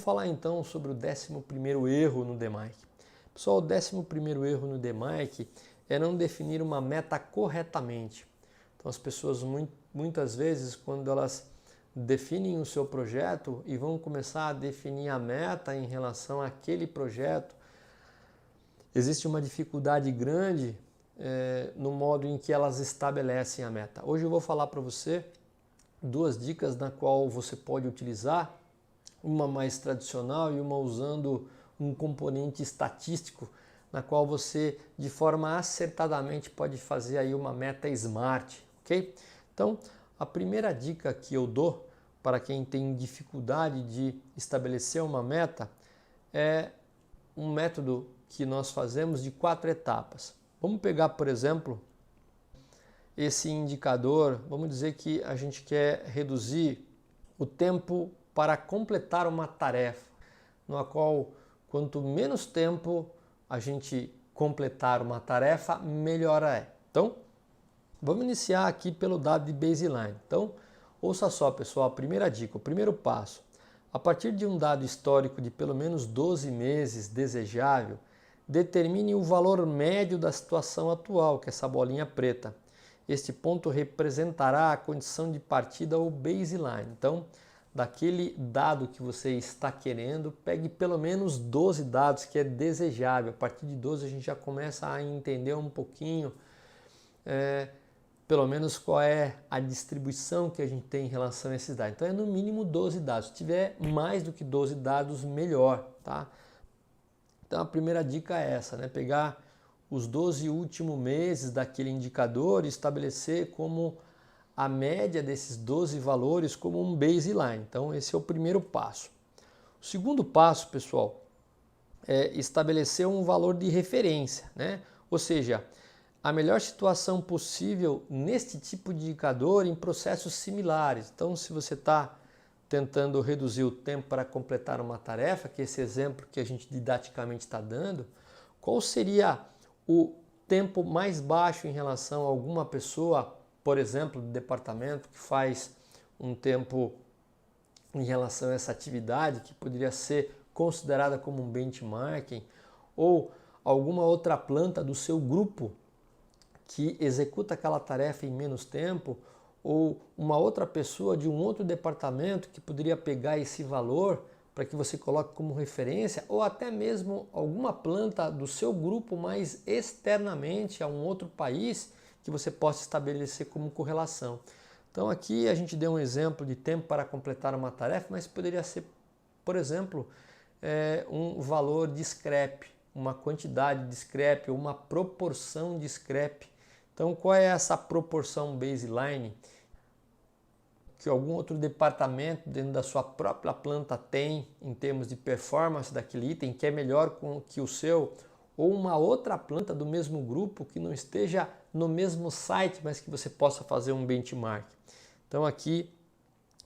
Vamos falar então sobre o 11º erro no DMAIC. Pessoal, o 11º erro no DMAIC é não definir uma meta corretamente. Então as pessoas muitas vezes, quando elas definem o seu projeto e vão começar a definir a meta em relação àquele projeto, existe uma dificuldade grande no modo em que elas estabelecem a meta. Hoje eu vou falar para você 2 dicas na qual você pode utilizar, uma mais tradicional e uma usando um componente estatístico, na qual você de forma acertadamente pode fazer aí uma meta SMART, ok? Então, a primeira dica que eu dou para quem tem dificuldade de estabelecer uma meta é um método que nós fazemos de 4 etapas. Vamos pegar, por exemplo, esse indicador, vamos dizer que a gente quer reduzir o tempo para completar uma tarefa, na qual quanto menos tempo a gente completar uma tarefa, melhor é. Então, vamos iniciar aqui pelo dado de baseline. Então, ouça só, pessoal, a primeira dica, o primeiro passo. A partir de um dado histórico de pelo menos 12 meses desejável, determine o valor médio da situação atual, que é essa bolinha preta. Este ponto representará a condição de partida ou baseline. Então, daquele dado que você está querendo, pegue pelo menos 12 dados, que é desejável. A partir de 12 a gente já começa a entender um pouquinho, pelo menos qual é a distribuição que a gente tem em relação a esses dados. Então é no mínimo 12 dados. Se tiver mais do que 12 dados, melhor, tá? Então a primeira dica é essa, né? Pegar os 12 últimos meses daquele indicador e estabelecer como a média desses 12 valores como um baseline. Então esse é o primeiro passo. O segundo passo, pessoal, é estabelecer um valor de referência, né? Ou seja, a melhor situação possível neste tipo de indicador em processos similares. Então, se você está tentando reduzir o tempo para completar uma tarefa, que é esse exemplo que a gente didaticamente está dando, qual seria o tempo mais baixo em relação a alguma pessoa, por exemplo, do departamento, que faz um tempo em relação a essa atividade, que poderia ser considerada como um benchmarking, ou alguma outra planta do seu grupo que executa aquela tarefa em menos tempo, ou uma outra pessoa de um outro departamento que poderia pegar esse valor para que você coloque como referência, ou até mesmo alguma planta do seu grupo, mas externamente a um outro país que você possa estabelecer como correlação. Então aqui a gente deu um exemplo de tempo para completar uma tarefa, mas poderia ser, por exemplo, um valor de scrap, uma quantidade de scrap, ou uma proporção de scrap. Então, qual é essa proporção baseline que algum outro departamento dentro da sua própria planta tem em termos de performance daquele item, que é melhor que o seu, ou uma outra planta do mesmo grupo que não esteja no mesmo site, mas que você possa fazer um benchmark. Então, aqui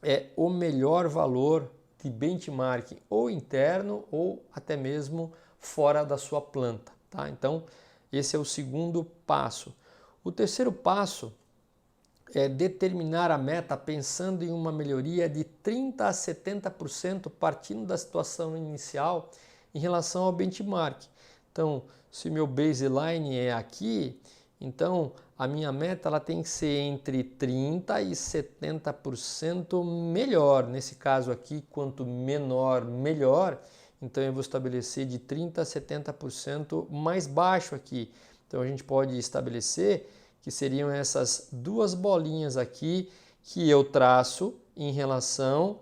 é o melhor valor de benchmark, ou interno, ou até mesmo fora da sua planta, tá? Então, esse é o segundo passo. O terceiro passo é determinar a meta pensando em uma melhoria de 30% a 70% partindo da situação inicial em relação ao benchmark. Então, se meu baseline é aqui, então a minha meta ela tem que ser entre 30% e 70% melhor. Nesse caso aqui, quanto menor, melhor. Então eu vou estabelecer de 30% a 70% mais baixo aqui. Então a gente pode estabelecer que seriam essas 2 bolinhas aqui que eu traço em relação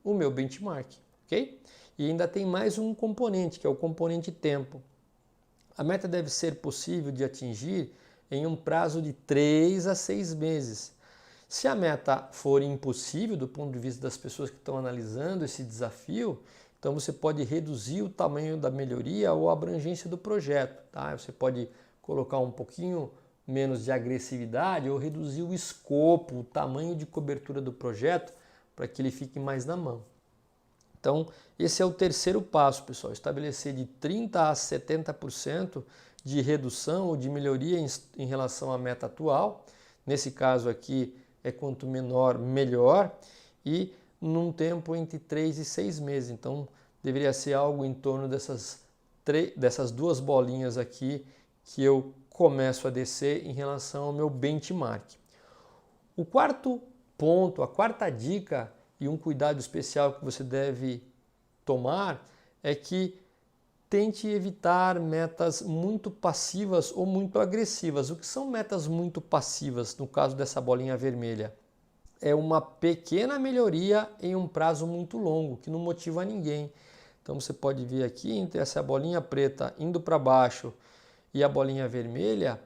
o meu benchmark, ok? E ainda tem mais um componente, que é o componente tempo. A meta deve ser possível de atingir em um prazo de 3 a 6 meses. Se a meta for impossível do ponto de vista das pessoas que estão analisando esse desafio, então você pode reduzir o tamanho da melhoria ou a abrangência do projeto, tá? Você pode colocar um pouquinho menos de agressividade ou reduzir o escopo, o tamanho de cobertura do projeto para que ele fique mais na mão. Então, esse é o terceiro passo, pessoal, estabelecer de 30% a 70% de redução ou de melhoria em relação à meta atual. Nesse caso aqui é quanto menor, melhor. E num tempo entre 3 e 6 meses. Então, deveria ser algo em torno dessas duas bolinhas aqui que eu começo a descer em relação ao meu benchmark. O quarto ponto, a quarta dica e um cuidado especial que você deve tomar é que tente evitar metas muito passivas ou muito agressivas. O que são metas muito passivas no caso dessa bolinha vermelha? É uma pequena melhoria em um prazo muito longo, que não motiva ninguém. Então você pode ver aqui, entre essa bolinha preta indo para baixo e a bolinha vermelha,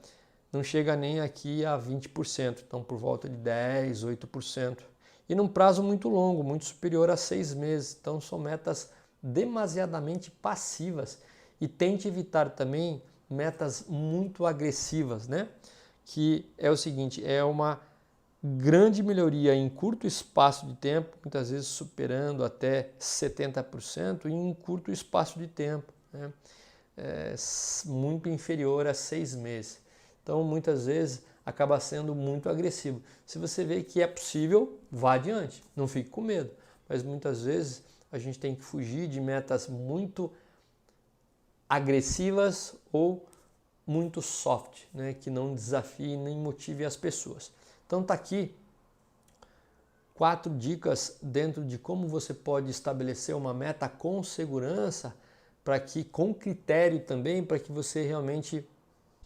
não chega nem aqui a 20%, então por volta de 10, 8%. E num prazo muito longo, muito superior a 6 meses. Então são metas demasiadamente passivas. E tente evitar também metas muito agressivas, né? Que é o seguinte, é uma grande melhoria em curto espaço de tempo, muitas vezes superando até 70% em um curto espaço de tempo, né? Muito inferior a 6 meses. Então, muitas vezes, acaba sendo muito agressivo. Se você vê que é possível, vá adiante, não fique com medo. Mas muitas vezes a gente tem que fugir de metas muito agressivas ou muito soft, né? Que não desafie nem motive as pessoas. Então tá aqui 4 dicas dentro de como você pode estabelecer uma meta com segurança, para que com critério também, para que você realmente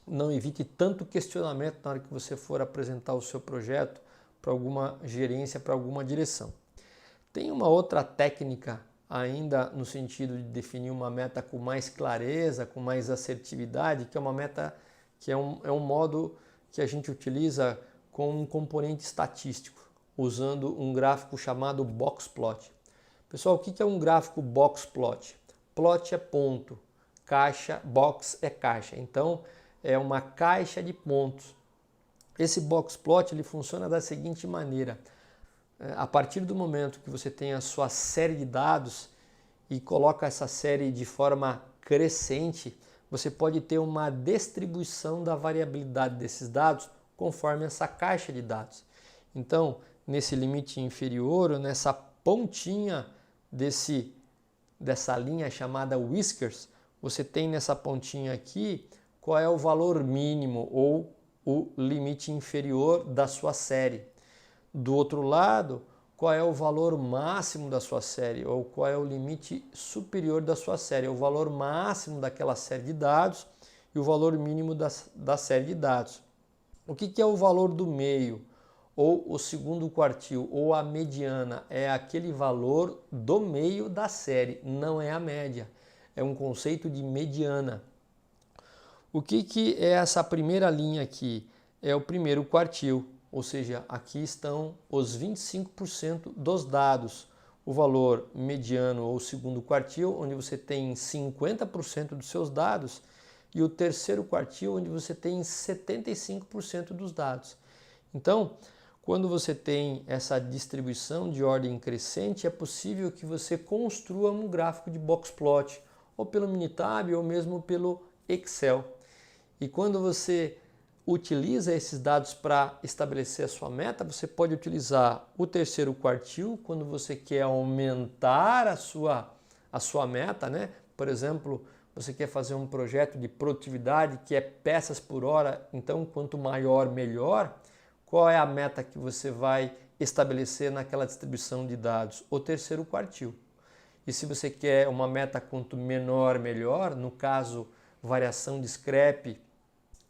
não evite tanto questionamento na hora que você for apresentar o seu projeto para alguma gerência, para alguma direção. Tem uma outra técnica ainda no sentido de definir uma meta com mais clareza, com mais assertividade, que é uma meta que é um modo que a gente utiliza com um componente estatístico, usando um gráfico chamado box plot. Pessoal, o que é um gráfico box plot? Plot é ponto, caixa, box é caixa. Então, é uma caixa de pontos. Esse box plot ele funciona da seguinte maneira. A partir do momento que você tem a sua série de dados e coloca essa série de forma crescente, você pode ter uma distribuição da variabilidade desses dados conforme essa caixa de dados. Então, nesse limite inferior, ou nessa pontinha dessa linha chamada whiskers, você tem nessa pontinha aqui qual é o valor mínimo ou o limite inferior da sua série. Do outro lado, qual é o valor máximo da sua série ou qual é o limite superior da sua série, o valor máximo daquela série de dados e o valor mínimo da série de dados. O que é o valor do meio ou o segundo quartil ou a mediana? É aquele valor do meio da série, não é a média. É um conceito de mediana. O que é essa primeira linha aqui? É o primeiro quartil, ou seja, aqui estão os 25% dos dados. O valor mediano ou segundo quartil, onde você tem 50% dos seus dados, e o terceiro quartil, onde você tem 75% dos dados. Então, quando você tem essa distribuição de ordem crescente, é possível que você construa um gráfico de box plot, ou pelo Minitab, ou mesmo pelo Excel. E quando você utiliza esses dados para estabelecer a sua meta, você pode utilizar o terceiro quartil quando você quer aumentar a sua meta, né? Por exemplo, você quer fazer um projeto de produtividade que é peças por hora, então quanto maior, melhor. Qual é a meta que você vai estabelecer naquela distribuição de dados? O terceiro quartil. E se você quer uma meta quanto menor, melhor, no caso, variação de scrap,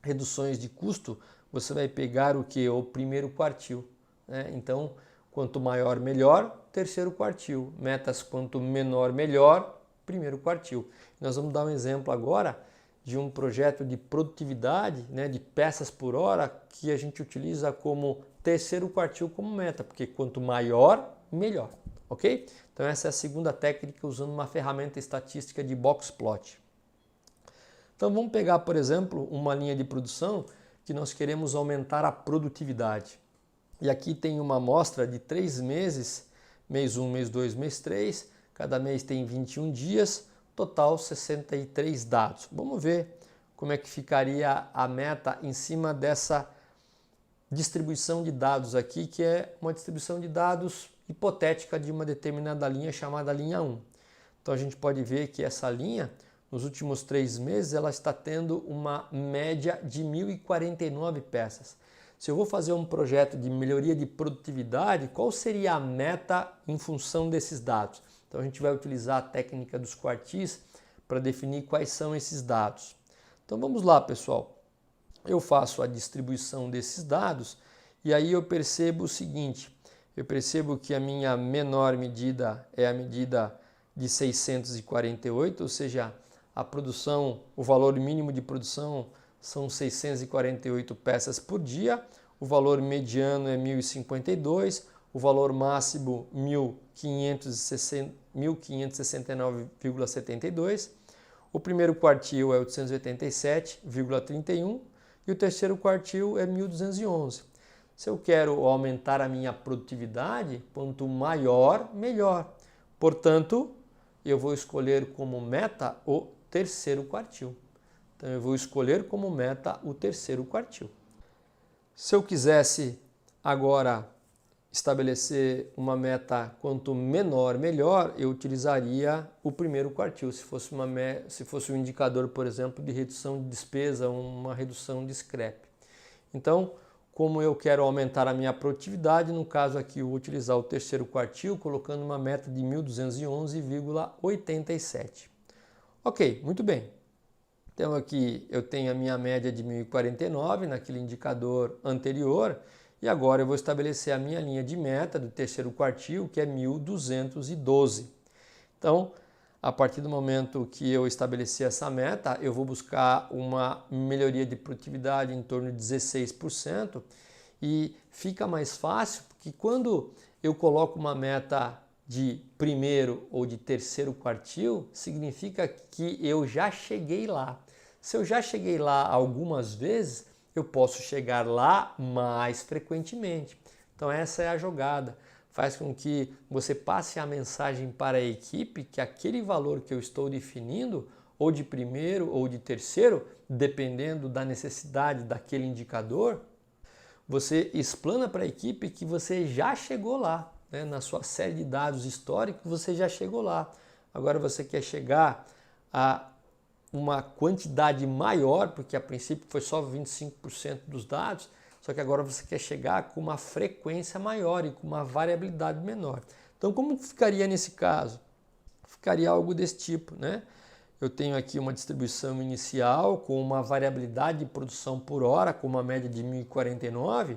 reduções de custo, você vai pegar o que? O primeiro quartil, né? Então, quanto maior, melhor, terceiro quartil. Metas quanto menor, melhor, primeiro quartil. Nós vamos dar um exemplo agora de um projeto de produtividade, né, de peças por hora, que a gente utiliza como terceiro quartil como meta, porque quanto maior, melhor, ok? Então essa é a segunda técnica usando uma ferramenta estatística de box plot. Então vamos pegar, por exemplo, uma linha de produção que nós queremos aumentar a produtividade. E aqui tem uma amostra de 3 meses, mês 1, mês 2, mês 3, cada mês tem 21 dias, total 63 dados. Vamos ver como é que ficaria a meta em cima dessa distribuição de dados aqui, que é uma distribuição de dados hipotética de uma determinada linha chamada linha 1. Então a gente pode ver que essa linha, nos últimos 3 meses, ela está tendo uma média de 1.049 peças. Se eu vou fazer um projeto de melhoria de produtividade, qual seria a meta em função desses dados? Então a gente vai utilizar a técnica dos quartis para definir quais são esses dados. Então vamos lá, pessoal. Eu faço a distribuição desses dados e aí eu percebo o seguinte, eu percebo que a minha menor medida é a medida de 648, ou seja, a produção, o valor mínimo de produção são 648 peças por dia, o valor mediano é 1.052, o valor máximo 1.569,72, o primeiro quartil é 887,31 e o terceiro quartil é 1.211. Se eu quero aumentar a minha produtividade, quanto maior, melhor. Portanto, eu vou escolher como meta o terceiro quartil. Então, eu vou escolher como meta o terceiro quartil. Se eu quisesse agora estabelecer uma meta quanto menor, melhor, eu utilizaria o primeiro quartil. Se fosse um indicador, por exemplo, de redução de despesa, uma redução de scrap. Então, como eu quero aumentar a minha produtividade, no caso aqui eu vou utilizar o terceiro quartil, colocando uma meta de 1.211,87. Ok, muito bem. Então aqui eu tenho a minha média de 1.049 naquele indicador anterior e agora eu vou estabelecer a minha linha de meta do terceiro quartil, que é 1.212. Então, a partir do momento que eu estabelecer essa meta, eu vou buscar uma melhoria de produtividade em torno de 16% e fica mais fácil, porque quando eu coloco uma meta de primeiro ou de terceiro quartil, significa que eu já cheguei lá. Se eu já cheguei lá algumas vezes, eu posso chegar lá mais frequentemente. Então essa é a jogada. Faz com que você passe a mensagem para a equipe que aquele valor que eu estou definindo, ou de primeiro ou de terceiro, dependendo da necessidade daquele indicador, você explana para a equipe que você já chegou lá, né? Na sua série de dados históricos você já chegou lá. Agora você quer chegar a uma quantidade maior, porque a princípio foi só 25% dos dados, só que agora você quer chegar com uma frequência maior e com uma variabilidade menor. Então, como ficaria nesse caso? Ficaria algo desse tipo, né? Eu tenho aqui uma distribuição inicial com uma variabilidade de produção por hora, com uma média de 1.049,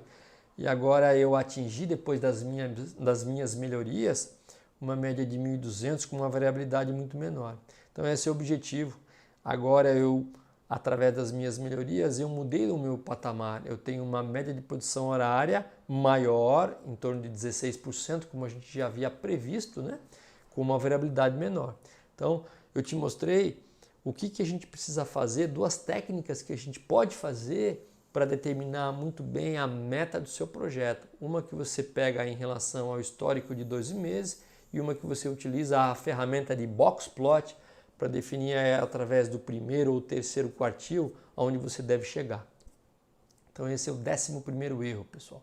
e agora eu atingi, depois das minhas melhorias, uma média de 1.200 com uma variabilidade muito menor. Então, esse é o objetivo. Agora através das minhas melhorias, eu mudei o meu patamar. Eu tenho uma média de produção horária maior, em torno de 16%, como a gente já havia previsto, né? Com uma variabilidade menor. Então, eu te mostrei o que a gente precisa fazer, 2 técnicas que a gente pode fazer para determinar muito bem a meta do seu projeto. Uma que você pega em relação ao histórico de 12 meses e uma que você utiliza a ferramenta de Boxplot para definir através do primeiro ou terceiro quartil aonde você deve chegar. Então esse é o 11º erro, pessoal.